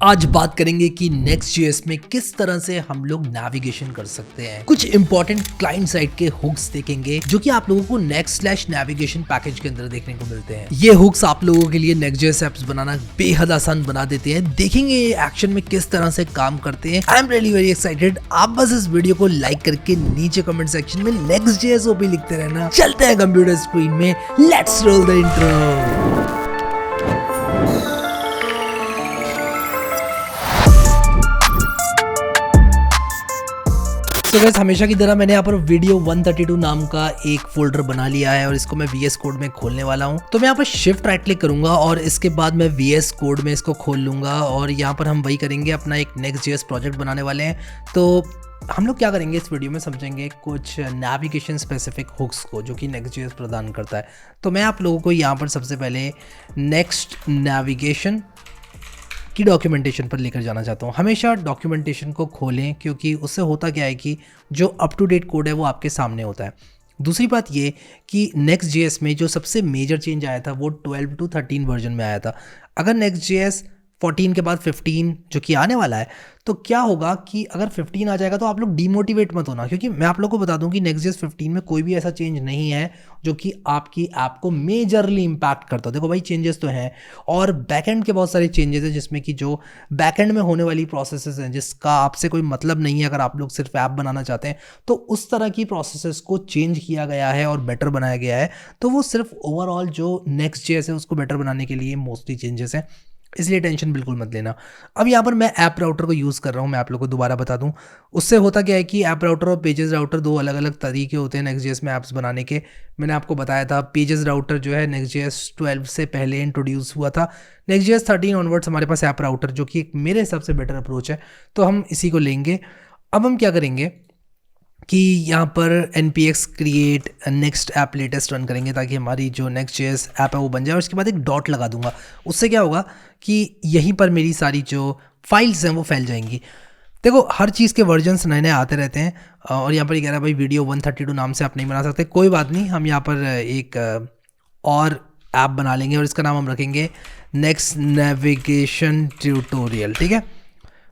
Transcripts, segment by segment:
आज बात करेंगे कि Next.js में किस तरह से हम लोग नेविगेशन कर सकते हैं। कुछ इंपॉर्टेंट क्लाइंट साइड के हुक्स देखेंगे जो कि आप लोगों को Next/Navigation पैकेज के अंदर देखने को मिलते हैं। ये हुक्स आप लोगों के लिए Next.js एप्स बनाना बेहद आसान बना देते हैं। देखेंगे ये एक्शन में किस तरह से काम करते हैं। I am really very excited. आप बस इस वीडियो को लाइक करके नीचे कमेंट सेक्शन में Next.js OP लिखते रहना। चलते हैं कंप्यूटर स्क्रीन में, लेट्स रोल द इंट्रो। तो गाइस हमेशा की तरह मैंने यहाँ पर वीडियो 132 नाम का एक फोल्डर बना लिया है और इसको मैं VS कोड में खोलने वाला हूँ। तो मैं यहाँ पर शिफ्ट राइट क्लिक करूंगा और इसके बाद मैं VS कोड में इसको खोल लूंगा और यहाँ पर हम वही करेंगे, अपना एक Next.js प्रोजेक्ट बनाने वाले हैं। तो हम लोग क्या करेंगे इस वीडियो में, समझेंगे कुछ नेविगेशन स्पेसिफिक हुक्स को जो कि Next.js प्रदान करता है। तो मैं आप लोगों को यहाँ पर सबसे पहले नेक्स्ट नेविगेशन की डॉक्यूमेंटेशन पर लेकर जाना चाहता हूँ। हमेशा डॉक्यूमेंटेशन को खोलें क्योंकि उससे होता क्या है कि जो अप टू डेट कोड है वो आपके सामने होता है। दूसरी बात ये कि Next.js में जो सबसे मेजर चेंज आया था वो 12 to 13 वर्जन में आया था। अगर Next.js 14 के बाद 15 जो कि आने वाला है, तो क्या होगा कि अगर 15 आ जाएगा तो आप लोग डीमोटिवेट मत होना, क्योंकि मैं आप लोगों को बता दूं कि Next.js 15 में कोई भी ऐसा चेंज नहीं है जो कि आपकी ऐप को मेजरली इम्पैक्ट करता हो। देखो भाई, चेंजेस तो हैं और बैकएंड के बहुत सारे चेंजेस हैं जिसमें कि जो बैकएंड में होने वाली प्रोसेसेस हैं जिसका आपसे कोई मतलब नहीं है। अगर आप लोग सिर्फ ऐप बनाना चाहते हैं तो उस तरह की प्रोसेसेस को चेंज किया गया है और बेटर बनाया गया है। तो वो सिर्फ ओवरऑल जो Next.js है उसको बेटर बनाने के लिए मोस्टली चेंजेस हैं, इसलिए टेंशन बिल्कुल मत लेना। अब यहाँ पर मैं ऐप राउटर को यूज़ कर रहा हूँ। मैं आप लोगों को दोबारा बता दूँ, उससे होता क्या है कि ऐप राउटर और पेजेस राउटर दो अलग अलग तरीके होते हैं Next.js में ऐप्स बनाने के। मैंने आपको बताया था पेजेस राउटर जो है Next.js 12 से पहले इंट्रोड्यूस हुआ था। Next.js 13 ऑनवर्ड्स हमारे पास ऐप राउटर जो कि एक मेरे हिसाब से बेटर अप्रोच है, तो हम इसी को लेंगे। अब हम क्या करेंगे कि यहाँ पर npx create next app latest run करेंगे ताकि हमारी जो Next.js ऐप है वो बन जाए, और उसके बाद एक डॉट लगा दूंगा। उससे क्या होगा कि यहीं पर मेरी सारी जो फाइल्स हैं वो फैल जाएंगी। देखो, हर चीज़ के वर्जन्स नए नए आते रहते हैं और यहाँ पर ये कह रहा है भाई वीडियो 132 नाम से आप नहीं बना सकते। कोई बात नहीं, हम यहाँ पर एक और ऐप बना लेंगे और इसका नाम हम रखेंगे नेक्स्ट नेविगेशन ट्यूटोरियल, ठीक है।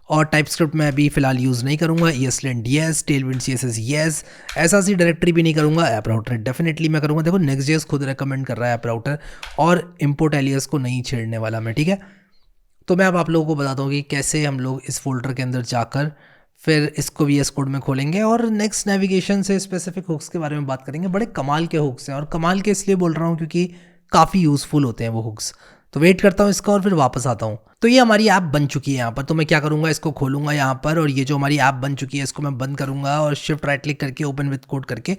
और टाइपस्क्रिप्ट मैं अभी फिलहाल यूज़ नहीं करूँगा। ESLint yes, Tailwind CSS yes, ऐसा सी डायरेक्टरी भी नहीं करूँगा। ऐप राउटर डेफिनेटली मैं करूँगा। देखो, Next.js खुद रेकमेंड कर रहा है ऐप राउटर, और इम्पोर्ट एलियस को नहीं छेड़ने वाला मैं, ठीक है। तो मैं अब आप लोगों को बताता हूँ कि कैसे हम लोग इस फोल्डर के अंदर जाकर फिर इसको VS कोड में खोलेंगे और नेक्स्ट नेविगेशन से स्पेसिफिक हुक्स के बारे में बात करेंगे। बड़े कमाल के हुक्स हैं, और कमाल के इसलिए बोल रहा हूँ क्योंकि काफ़ी यूज़फुल होते हैं वो हुक्स। तो वेट करता हूँ इसका और फिर वापस आता हूँ। तो ये हमारी ऐप बन चुकी है यहाँ पर। तो मैं क्या करूँगा, इसको खोलूँगा यहाँ पर, और ये जो हमारी ऐप बन चुकी है इसको मैं बंद करूँगा और शिफ्ट राइट क्लिक करके ओपन विद कोड करके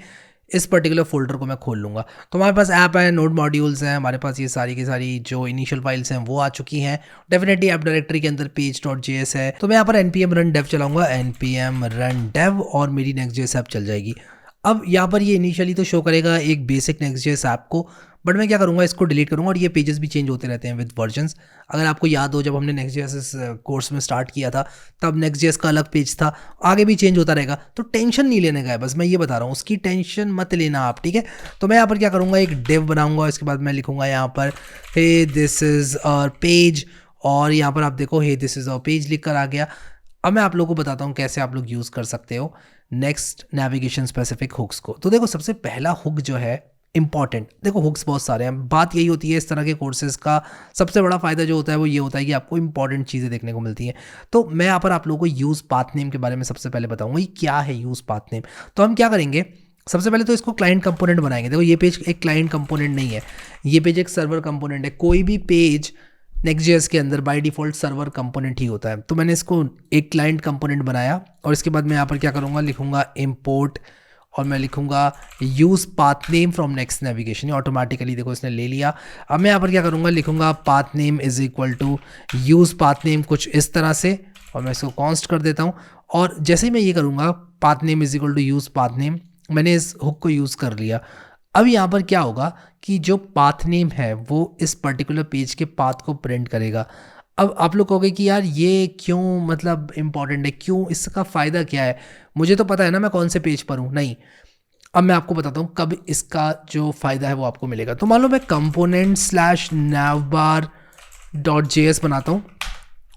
इस पर्टिकुलर फोल्डर को मैं खोल लूँगा। तो हमारे पास ऐप है, नोड मॉड्यूल्स हैं, हमारे पास ये सारी की सारी जो इनिशियल फाइल्स हैं वो आ चुकी हैं। डेफिनेटली ऐप डायरेक्टरी के अंदर page.js है। तो मैं यहाँ पर npm run dev चलाऊँगा, npm run dev, और मेरी Next.js ऐप चल जाएगी। अब यहाँ पर ये इनिशियली तो शो करेगा एक बेसिक Next.js ऐप को, बट मैं क्या करूँगा, इसको डिलीट करूँगा। और ये पेजेस भी चेंज होते रहते हैं विद वर्जन्स। अगर आपको याद हो, जब हमने Next.js इस कोर्स में स्टार्ट किया था तब Next.js का अलग पेज था, आगे भी चेंज होता रहेगा। तो टेंशन नहीं लेने का है, बस मैं ये बता रहा हूँ, उसकी टेंशन मत लेना आप, ठीक है। तो मैं यहाँ पर क्या करूँगा, एक डिव बनाऊँगा। इसके बाद मैं लिखूँगा यहाँ पर हे दिस इज़ आवर पेज, और यहाँ पर आप देखो hey this is our page लिख कर आ गया। अब मैं आप लोगों को बताता हूँ कैसे आप लोग यूज़ कर सकते हो नेक्स्ट नेविगेशन स्पेसिफिक हुक्स को। तो देखो, सबसे पहला हुक जो है इंपॉर्टेंट, देखो हुक्स बहुत सारे हैं, बात यही होती है इस तरह के कोर्सेज का सबसे बड़ा फ़ायदा जो होता है वो ये होता है कि आपको इंपॉर्टेंट चीज़ें देखने को मिलती हैं। तो मैं यहाँ पर आप लोगों को यूज़ पाथ नेम के बारे में सबसे पहले बताऊँगा, ये क्या है यूज़ पाथ नेम। तो हम क्या करेंगे, सबसे पहले तो इसको क्लाइंट कंपोनेंट बनाएंगे। देखो, ये पेज एक क्लाइंट कंपोनेंट नहीं है, ये पेज एक सर्वर कंपोनेंट है। कोई भी पेज Next.js के अंदर बाय डिफ़ॉल्ट सर्वर कंपोनेंट ही होता है। तो मैंने इसको एक क्लाइंट कंपोनेंट बनाया, और इसके बाद मैं यहाँ पर क्या करूँगा, लिखूँगा इम्पोर्ट, और मैं लिखूँगा use path name from next navigation. Automatically देखो इसने ले लिया। अब मैं यहाँ पर क्या करूँगा, लिखूँगा path name is equal to use path name, कुछ इस तरह से, और मैं इसको कॉन्स्ट कर देता हूँ। और जैसे ही मैं ये करूँगा path name is equal to use path name, मैंने इस हुक को यूज़ कर लिया। अब यहाँ पर क्या होगा कि जो पाथ नेम है वो इस पर्टिकुलर पेज के पाथ को प्रिंट करेगा। अब आप लोग कहोगे कि यार ये क्यों, मतलब इंपॉर्टेंट है, क्यों, इसका फ़ायदा क्या है? मुझे तो पता है ना मैं कौन से पेज पर हूँ। नहीं, अब मैं आपको बताता हूँ कब इसका जो फ़ायदा है वो आपको मिलेगा। तो मान लो मैं component/navbar.js बनाता हूँ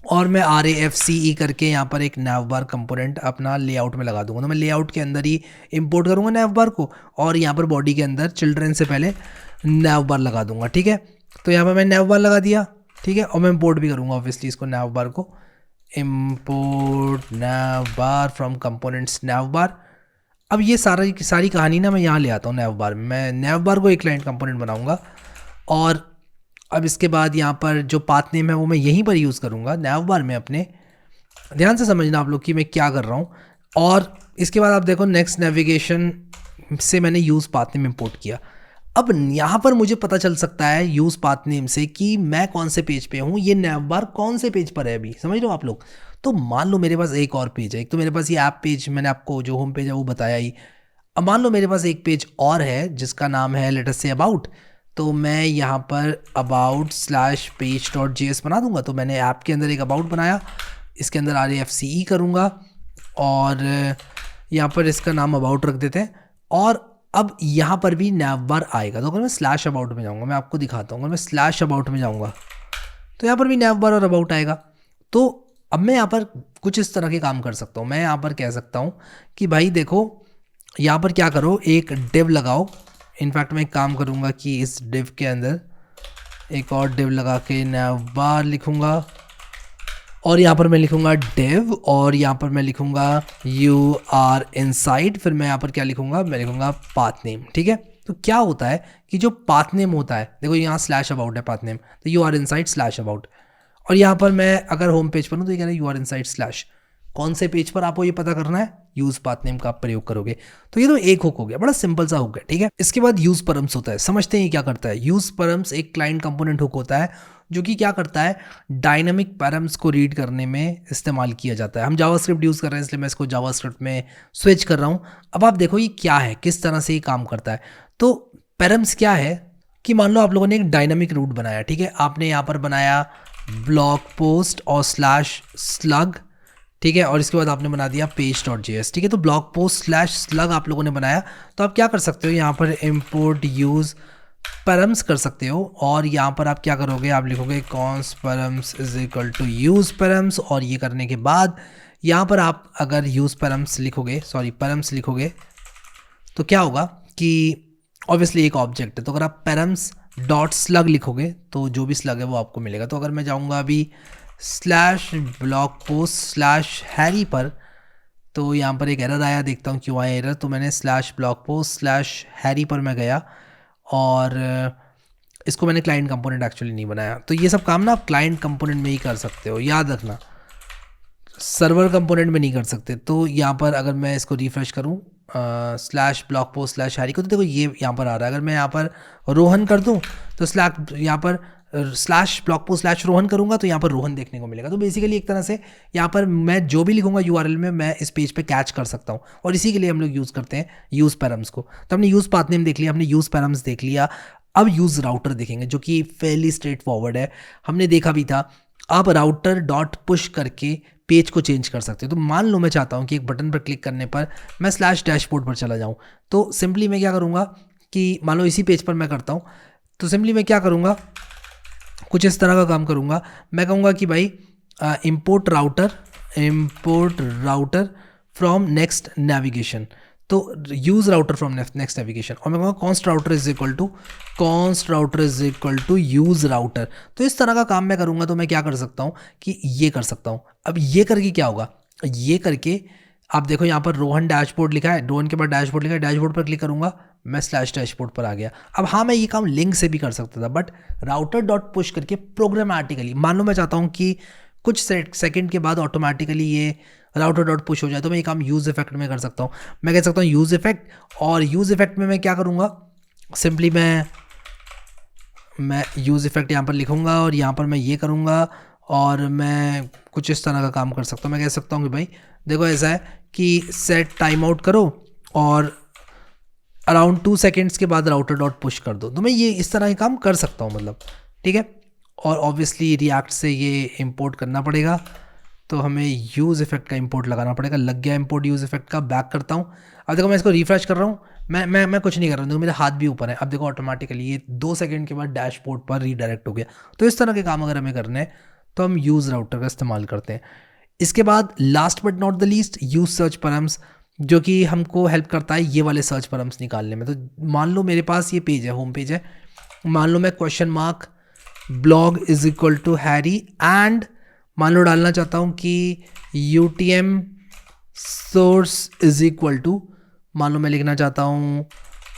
और मैं RAFCE करके यहाँ पर एक नैवबार कंपोनेंट अपना लेआउट में लगा दूंगा। तो मैं लेआउट के अंदर ही इंपोर्ट करूँगा नैवबार को और यहाँ पर बॉडी के अंदर चिल्ड्रन से पहले नैवबार लगा दूंगा, ठीक है। तो यहाँ पर मैं नैवबार लगा दिया, ठीक है, और मैं इंपोर्ट भी करूँगा ऑब्वियसली इसको नैवबार को, इंपोर्ट नैवबार फ्रॉम कंपोनेंट्स नैवबार। अब ये सारी कहानी ना मैं यहाँ ले आता हूँ नैवबार में। मैं नैवबार को एक क्लाइंट कंपोनेंट बनाऊँगा और अब इसके बाद यहाँ पर जो पाथ नेम है वो मैं यहीं पर यूज़ करूँगा नैवबार में अपने। ध्यान से समझना आप लोग कि मैं क्या कर रहा हूँ। और इसके बाद आप देखो नेक्स्ट नेविगेशन से मैंने यूज़ पाथ नेम इंपोर्ट किया। अब यहाँ पर मुझे पता चल सकता है यूज़ पाथ नेम से कि मैं कौन से पेज पे हूँ, ये नैवबार कौन से पेज पर है अभी, समझ रहे हो आप लोग। तो मान लो मेरे पास एक और पेज है, एक तो मेरे पास ये ऐप पेज मैंने आपको जो होम पेज है वो बताया ही। अब मान लो मेरे पास एक पेज और है जिसका नाम है लेट अस से अबाउट। तो मैं यहाँ पर about/page.js बना दूंगा। तो मैंने ऐप के अंदर एक अबाउट बनाया, इसके अंदर RAFCE करूँगा और यहाँ पर इसका नाम अबाउट रख देते हैं। और अब यहाँ पर भी नैवबार आएगा। तो अगर मैं स्लैश अबाउट में जाऊँगा, मैं आपको दिखाता हूँ, अगर मैं स्लैश अबाउट में जाऊँगा तो यहाँ पर भी नैवबार और अबाउट आएगा। तो अब मैं यहाँ पर कुछ इस तरह के काम कर सकता हूँ। मैं यहाँ पर कह सकता हूँ कि भाई देखो यहाँ पर क्या करो, एक डिव लगाओ। इनफैक्ट मैं एक काम करूँगा कि इस डिव के अंदर एक और डिव लगा के नैवबार लिखूँगा और यहाँ पर मैं लिखूँगा डिव और यहाँ पर मैं लिखूँगा UR इनसाइड। फिर मैं यहाँ पर क्या लिखूँगा, मैं लिखूँगा पाथ नेम, ठीक है। तो क्या होता है कि जो पाथ नेम होता है, देखो यहाँ स्लैश अबाउट है पाथ नेम, तो UR इनसाइड स्लैश अबाउट। और यहाँ पर मैं अगर होम पेज पर हूँ तो ये कह रहा है UR इनसाइड स्लैश। कौन से पेज पर आपको ये पता करना है, यूज़ पाथ नेम का आप प्रयोग करोगे। तो ये तो एक हुक हो गया, बड़ा सिंपल सा हुक है, ठीक है। इसके बाद यूज़ परम्स होता है, समझते हैं ये क्या करता है। यूज़ परम्स एक क्लाइंट कंपोनेंट हुक होता है जो कि क्या करता है, डायनामिक पैरम्स को रीड करने में इस्तेमाल किया जाता है। हम जावास्क्रिप्ट यूज़ कर रहे हैं इसलिए मैं इसको जावास्क्रिप्ट में स्विच कर रहा हूँ। अब आप देखो ये क्या है, किस तरह से ये काम करता है। तो पैरम्स क्या है कि मान लो आप लोगों ने एक डायनामिक रूट बनाया, ठीक है। आपने यहाँ पर बनाया ब्लॉग पोस्ट और /slug, ठीक है, और इसके बाद आपने बना दिया page.js, ठीक है। तो ब्लॉग पोस्ट /slug आप लोगों ने बनाया। तो आप क्या कर सकते हो, यहाँ पर import use params कर सकते हो और यहाँ पर आप क्या करोगे, आप लिखोगे const params is equal to use params। और ये करने के बाद यहाँ पर आप अगर use params लिखोगे, params लिखोगे तो क्या होगा कि ऑब्वियसली एक ऑब्जेक्ट है। तो अगर आप params.slug लिखोगे तो जो भी स्लग है वो आपको मिलेगा। तो अगर मैं जाऊँगा अभी /blog post/harry पर, तो यहाँ पर एक एरर आया, देखता हूँ क्यों आया एरर। तो मैंने /blog post/harry पर मैं गया और इसको मैंने क्लाइंट कंपोनेंट एक्चुअली नहीं बनाया। तो ये सब काम ना आप क्लाइंट कंपोनेंट में ही कर सकते हो, याद रखना, सर्वर कंपोनेंट में नहीं कर सकते। तो यहाँ पर अगर मैं इसको रिफ्रेश करूँ /blog post/harry को, तो देखो ये यहाँ पर आ रहा है। अगर मैं यहाँ पर रोहन कर दूँ तो यहाँ पर /blog post/रोहन करूँगा तो यहाँ पर रोहन देखने को मिलेगा। तो बेसिकली एक तरह से यहाँ पर मैं जो भी लिखूँगा URL में मैं इस पेज पे कैच कर सकता हूँ। और इसी के लिए हम लोग यूज़ करते हैं यूज़ पैरम्स को। तो हमने यूज़ पाथ नेम देख लिया, हमने यूज़ पैरम्स देख लिया। अब यूज़ राउटर देखेंगे जो कि फेयरली स्ट्रेट फॉरवर्ड है, हमने देखा भी था। आप राउटर डॉट पुश करके पेज को चेंज कर सकते हो। तो मान लो मैं चाहता हूँ कि एक बटन पर क्लिक करने पर मैं /डैशबोर्ड पर चला जाऊँ। तो सिंपली मैं क्या करूँगा कि मान लो इसी पेज पर मैं करता हूँ, तो सिंपली मैं क्या करूँगा, कुछ इस तरह का काम करूँगा। मैं कहूँगा कि भाई import router from next navigation. तो use router from next navigation और मैं कहूँगा const router is equal to use router. तो इस तरह का काम मैं करूँगा। तो मैं क्या कर सकता हूँ कि ये कर सकता हूँ। अब ये करके क्या होगा, ये करके आप देखो यहाँ पर रोहन डैशबोर्ड लिखा है, रोहन के बाद डैशबोर्ड लिखा है, डैशबोर्ड पर क्लिक करूँगा मैं /डैशबोर्ड पर आ गया। अब हाँ मैं ये काम लिंक से भी कर सकता था, बट राउटर डॉट पुश करके प्रोग्रामेटिकली, मान लो मैं चाहता हूँ कि कुछ सेकंड के बाद ऑटोमेटिकली ये राउटर डॉट पुश हो जाए, तो मैं ये काम यूज़ इफेक्ट में कर सकता हूँ। मैं कह सकता हूँ यूज़ इफेक्ट, और यूज़ इफेक्ट में मैं क्या करूँगा, सिंपली मैं यूज़ इफेक्ट यहाँ पर लिखूँगा और यहाँ पर मैं ये करूँगा और मैं कुछ इस तरह का काम कर सकता हूँ। मैं कह सकता हूँ कि भाई देखो ऐसा है कि सेट टाइम आउट करो और अराउंड 2 सेकेंड्स के बाद राउटर डॉट पुश कर दो। तो मैं ये इस तरह के काम कर सकता हूँ, मतलब ठीक है। और ऑब्वियसली रिएक्ट से ये इंपोर्ट करना पड़ेगा, तो हमें यूज़ इफेक्ट का इंपोर्ट लगाना पड़ेगा। लग गया इंपोर्ट यूज़ इफेक्ट का, बैक करता हूँ। अब देखो मैं इसको रिफ्रेश कर रहा हूँ, मैं कुछ नहीं कर रहा हूँ, देखो मेरा हाथ भी ऊपर है। अब देखो ऑटोमेटिकली ये 2 सेकंड के बाद डैशबोर्ड पर रीडायरेक्ट हो गया। तो इस तरह के काम अगर हमें करने हैं तो हम यूज़ राउटर का इस्तेमाल करते हैं। इसके बाद last but not the least use search params, जो कि हमको हेल्प करता है ये वाले सर्च परम्स निकालने में। तो मान लो मेरे पास ये पेज है, होम पेज है, मान लो मैं question mark blog is equal to Harry and मान लो डालना चाहता हूँ कि UTM source is equal to, मान लो मैं लिखना चाहता हूँ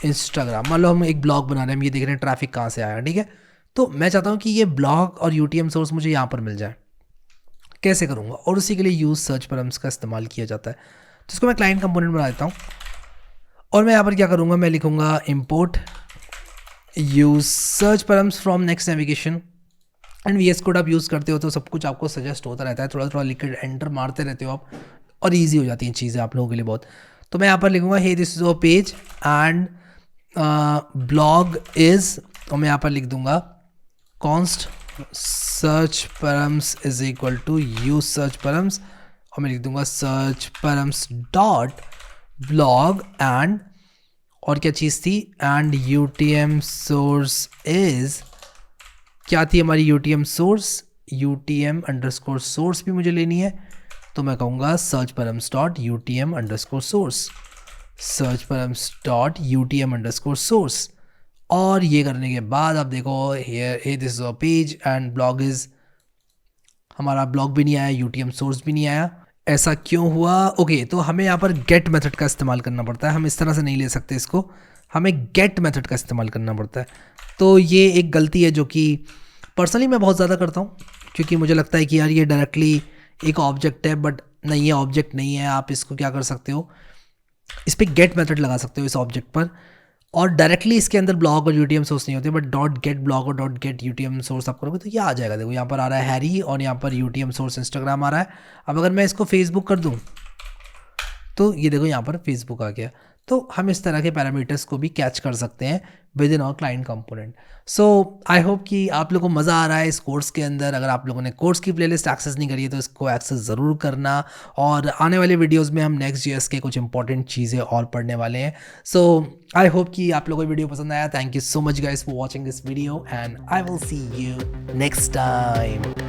इंस्टाग्राम। मान लो हम एक ब्लॉग बना रहे हैं, हम ये देख रहे हैं ट्रैफिक कहाँ से आया, ठीक है। तो मैं चाहता हूँ कि ये ब्लॉग और UTM सोर्स मुझे यहाँ पर मिल जाए। कैसे करूँगा? और उसी के लिए यूज़ सर्च परम्स का इस्तेमाल किया जाता है। तो इसको मैं क्लाइंट कंपोनेंट बना देता हूँ और मैं यहाँ पर क्या करूँगा, मैं लिखूँगा import use search params from next navigation and VS code आप यूज़ करते हो तो सब कुछ आपको सजेस्ट होता रहता है, थोड़ा थोड़ा लिख कर एंटर मारते रहते हो आप और ईजी हो जाती हैं चीज़ें आप लोगों के लिए बहुत। तो मैं यहाँ पर लिखूँगा hey this is a page and blog is, और मैं यहाँ पर लिख दूँगा const search params is equal to use search params, और मैं लिख दूँगा search params dot blog and, और क्या चीज़ थी, एंड UTM सोर्स इज, क्या थी हमारी UTM source, UTM underscore source भी मुझे लेनी है। तो मैं कहूँगा search params dot UTM underscore source, search params dot UTM underscore source. और ये करने के बाद आप देखो hey this is a page and blog is, हमारा ब्लॉग भी नहीं आया, UTM सोर्स भी नहीं आया। ऐसा क्यों हुआ? ओके, तो हमें यहाँ पर गेट मेथड का इस्तेमाल करना पड़ता है। हम इस तरह से नहीं ले सकते इसको, हमें गेट मेथड का इस्तेमाल करना पड़ता है। तो ये एक गलती है जो कि पर्सनली मैं बहुत ज़्यादा करता हूँ, क्योंकि मुझे लगता है कि यार ये डायरेक्टली एक ऑब्जेक्ट है, बट नहीं, ये ऑब्जेक्ट नहीं है। आप इसको क्या कर सकते हो, इस पर गेट मेथड लगा सकते हो इस ऑब्जेक्ट पर, और डायरेक्टली इसके अंदर ब्लॉग और UTM सोर्स नहीं होते, बट डॉट गेट ब्लॉग और डॉट गेट UTM सोर्स आप करोगे तो ये आ जाएगा। देखो यहाँ पर आ रहा है हैरी और यहाँ पर UTM सोर्स इंस्टाग्राम आ रहा है। अब अगर मैं इसको फेसबुक कर दूँ तो ये देखो यहाँ पर फेसबुक आ गया। तो हम इस तरह के पैरामीटर्स को भी कैच कर सकते हैं within our client component. So I hope कि आप लोगों को मज़ा आ रहा है इस कोर्स के अंदर। अगर आप लोगों ने कोर्स की प्लेलिस्ट एक्सेस नहीं करी है तो इसको एक्सेस ज़रूर करना, और आने वाले वीडियोस में हम Next.js के कुछ इंपॉर्टेंट चीज़ें और पढ़ने वाले हैं। सो आई होप कि आप लोगों को वीडियो पसंद आया। Thank you so much guys for watching this video and I will see you next time.